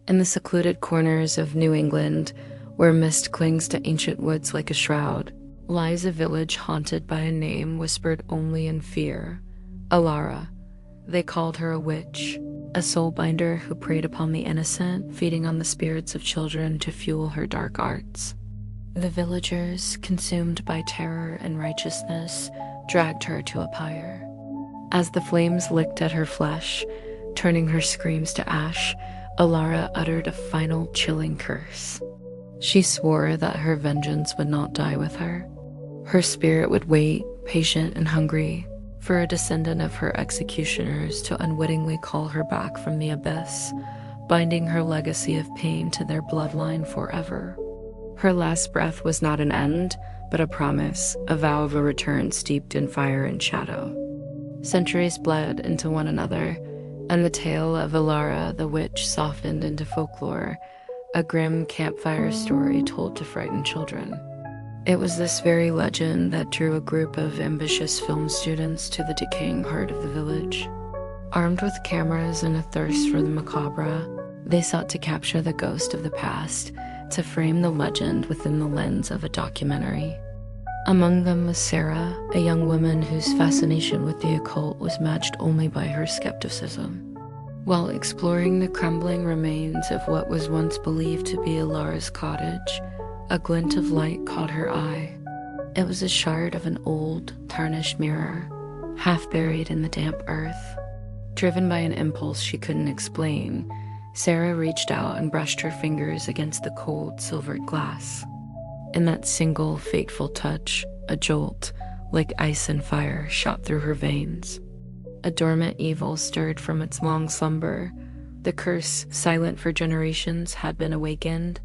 In the secluded corners of New England, where mist clings to ancient woods like a shroud, lies a village haunted by a name whispered only in fear: Elara. They called her a witch, a soulbinder who preyed upon the innocent, feeding on the spirits of children to fuel her dark arts. The villagers, consumed by terror and righteousness, dragged her to a pyre. As the flames licked at her flesh, turning her screams to ash, Elara uttered a final chilling curse. She swore that her vengeance would not die with her. Her spirit would wait, patient and hungry, for a descendant of her executioners to unwittingly call her back from the abyss, binding her legacy of pain to their bloodline forever. Her last breath was not an end, but a promise, a vow of a return steeped in fire and shadow. Centuries bled into one another, and the tale of Elara the witch softened into folklore, a grim campfire story told to frighten children. It was this very legend that drew a group of ambitious film students to the decaying heart of the village. Armed with cameras and a thirst for the macabre, they sought to capture the ghost of the past, to frame the legend within the lens of a documentary. Among them was Sarah, a young woman whose fascination with the occult was matched only by her skepticism. While exploring the crumbling remains of what was once believed to be Elara's cottage, a glint of light caught her eye. It was a shard of an old, tarnished mirror, half buried in the damp earth. Driven by an impulse she couldn't explain, Sarah reached out and brushed her fingers against the cold, silvered glass. In that single, fateful touch, a jolt, like ice and fire, shot through her veins. A dormant evil stirred from its long slumber. The curse, silent for generations, had been awakened.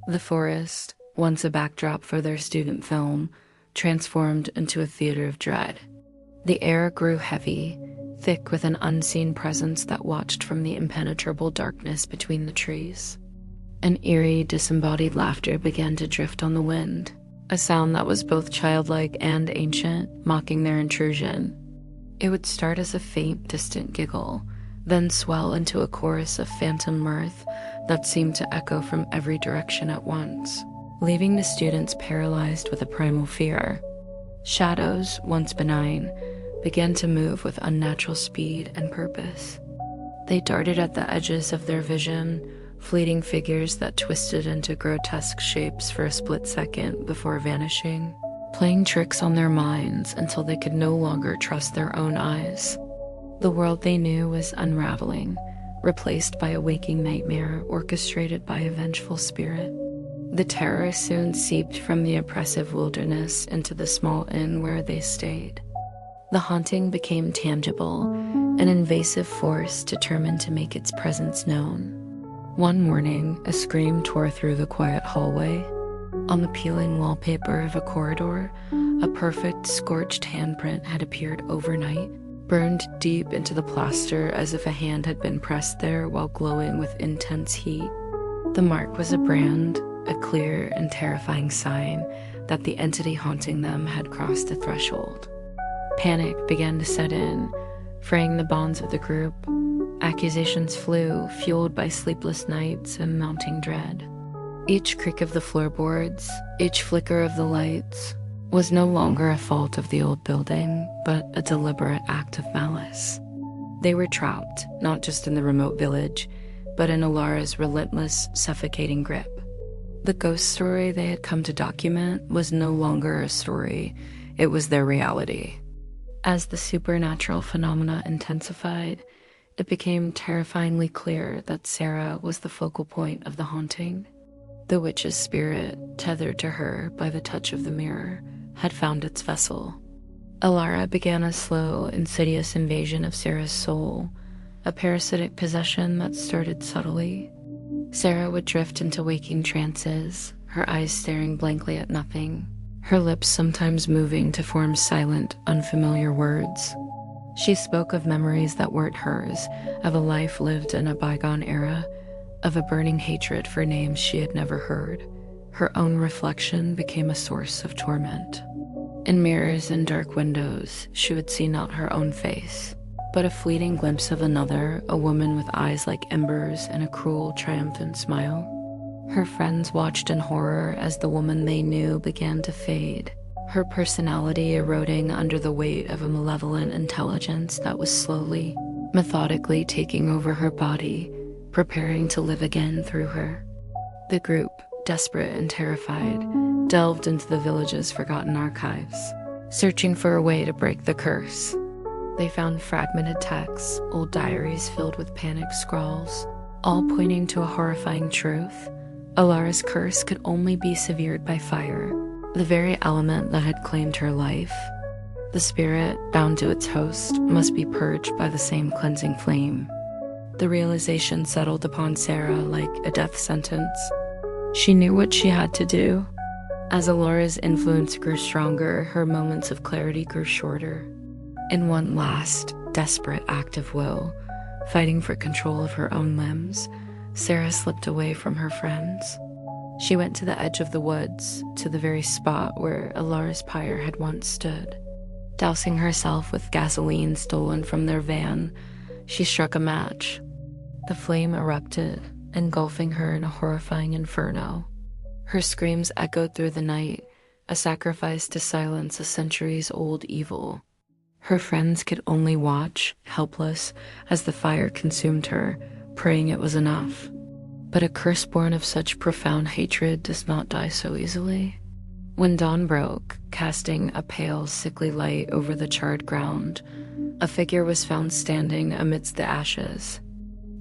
The forest, once a backdrop for their student film, transformed into a theater of dread. The air grew heavy, thick with an unseen presence that watched from the impenetrable darkness between the trees. An eerie, disembodied laughter began to drift on the wind, a sound that was both childlike and ancient, mocking their intrusion. It would start as a faint, distant giggle, then swell into a chorus of phantom mirth that seemed to echo from every direction at once, leaving the students paralyzed with a primal fear. Shadows, once benign, began to move with unnatural speed and purpose. They darted at the edges of their vision, fleeting figures that twisted into grotesque shapes for a split second before vanishing, playing tricks on their minds until they could no longer trust their own eyes. The world they knew was unraveling, replaced by a waking nightmare orchestrated by a vengeful spirit. The terror soon seeped from the oppressive wilderness into the small inn where they stayed. The haunting became tangible, an invasive force determined to make its presence known. One morning, a scream tore through the quiet hallway. On the peeling wallpaper of a corridor, a perfect scorched handprint had appeared overnight, burned deep into the plaster as if a hand had been pressed there while glowing with intense heat. The mark was a brand, a clear and terrifying sign that the entity haunting them had crossed the threshold. Panic began to set in, fraying the bonds of the group. Accusations flew, fueled by sleepless nights and mounting dread. Each creak of the floorboards, each flicker of the lights, was no longer a fault of the old building, but a deliberate act of malice. They were trapped, not just in the remote village, but in Elara's relentless, suffocating grip. The ghost story they had come to document was no longer a story, it was their reality. As the supernatural phenomena intensified, it became terrifyingly clear that Sarah was the focal point of the haunting. The witch's spirit, tethered to her by the touch of the mirror, had found its vessel. Elara began a slow, insidious invasion of Sarah's soul, a parasitic possession that started subtly. Sarah would drift into waking trances, her eyes staring blankly at nothing, her lips sometimes moving to form silent, unfamiliar words. She spoke of memories that weren't hers, of a life lived in a bygone era, of a burning hatred for names she had never heard. Her own reflection became a source of torment. In mirrors and dark windows, she would see not her own face, but a fleeting glimpse of another, a woman with eyes like embers and a cruel, triumphant smile. Her friends watched in horror as the woman they knew began to fade, her personality eroding under the weight of a malevolent intelligence that was slowly, methodically taking over her body, preparing to live again through her. The group, desperate and terrified, delved into the village's forgotten archives, searching for a way to break the curse. They found fragmented texts, old diaries filled with panicked scrawls, all pointing to a horrifying truth. Elara's curse could only be severed by fire, the very element that had claimed her life. The spirit, bound to its host, must be purged by the same cleansing flame. The realization settled upon Sarah like a death sentence. She knew what she had to do. As Elara's influence grew stronger, her moments of clarity grew shorter. In one last, desperate act of will, fighting for control of her own limbs, Sarah slipped away from her friends. She went to the edge of the woods, to the very spot where Elara's pyre had once stood. Dousing herself with gasoline stolen from their van, she struck a match. The flame erupted, engulfing her in a horrifying inferno. Her screams echoed through the night, a sacrifice to silence a centuries-old evil. Her friends could only watch, helpless, as the fire consumed her, praying it was enough. But a curse born of such profound hatred does not die so easily. When dawn broke, casting a pale, sickly light over the charred ground, a figure was found standing amidst the ashes.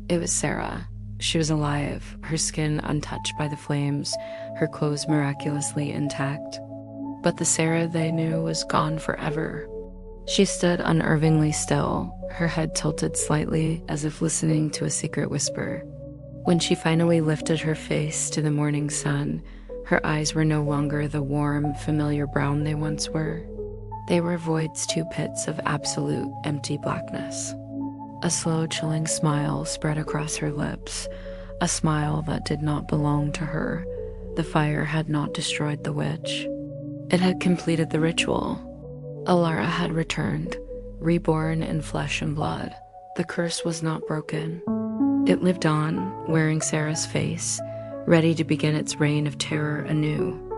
It was Sarah. She was alive, her skin untouched by the flames, her clothes miraculously intact. But the Sarah they knew was gone forever. She stood unnervingly still, her head tilted slightly as if listening to a secret whisper. When she finally lifted her face to the morning sun, her eyes were no longer the warm, familiar brown they once were. They were void's two pits of absolute, empty blackness. A slow, chilling smile spread across her lips, a smile that did not belong to her. The fire had not destroyed the witch. It had completed the ritual. Elara had returned, reborn in flesh and blood. The curse was not broken. It lived on, wearing Sarah's face, ready to begin its reign of terror anew.